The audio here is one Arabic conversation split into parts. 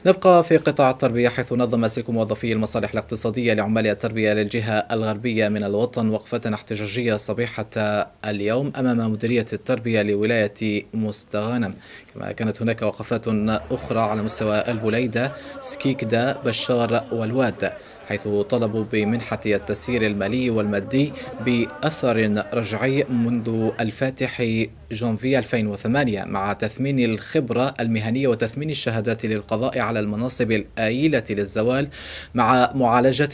نبقى في قطاع التربية، حيث نظم سلك موظفي المصالح الاقتصادية لعمال التربية للجهة الغربية من الوطن وقفة احتجاجية صبيحة اليوم أمام مديرية التربية لولاية مستغانم. كما كانت هناك وقفات أخرى على مستوى البليدة، سكيكدا، بشار والواد، حيث طلبوا بمنحة التسيير المالي والمادي بأثر رجعي منذ الفاتح جونفي 2008، مع تثمين الخبرة المهنية وتثمين الشهادات للقضاء على المناصب الآيلة للزوال، مع معالجة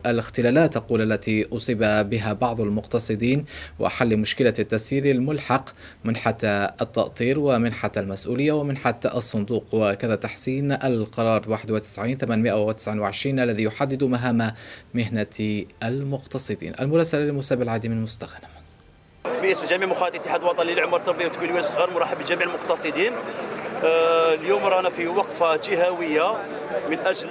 الاختلالات التي أصيب بها بعض المقتصدين، وحل مشكلة التسيير الملحق، منحة التأطير ومنحة المسؤولية ومنحة الصندوق، وكذا تحسين القرار 91/829 الذي يحدد مهام مهنة المقتصدين. المراسل لموسى العادي من مستغانم. باسم جميع مخاطبي الاتحاد الوطني للعمال التربيه وتكوين ولايه مستغانم، مرحب بجميع المقتصدين. اليوم رانا في وقفه جهويه من اجل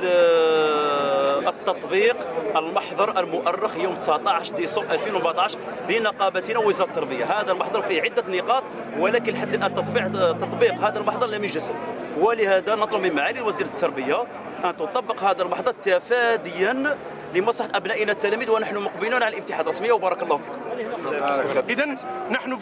التطبيق المحظر المؤرخ يوم 19 ديسمبر 2014 بين نقابتنا ووزاره التربيه. هذا المحظر فيه عده نقاط، ولكن لحد الان تطبيق هذا المحظر لم يجسد، ولهذا نطلب من معالي وزير التربيه ان تطبق هذا المحظر تفاديا لمصلحه ابنائنا التلاميذ، ونحن مقبلون على الامتحانات الرسميه. وبارك الله فيكم. إذن نحن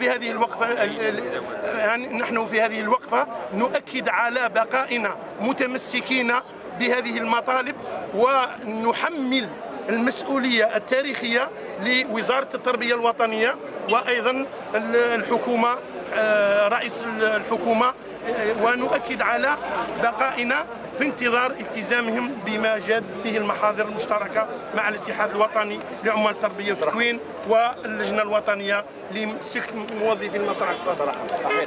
في هذه الوقفة نؤكد على بقائنا متمسكين بهذه المطالب، ونحمل المسؤولية التاريخية لوزارة التربية الوطنية وأيضا الحكومة، رئيس الحكومة، ونؤكد على بقائنا في انتظار التزامهم بما جاد فيه المحاضر المشتركة مع الاتحاد الوطني لعمال التربية والتكوين واللجنة الوطنية لسلك موظفي المصالح الاقتصادية.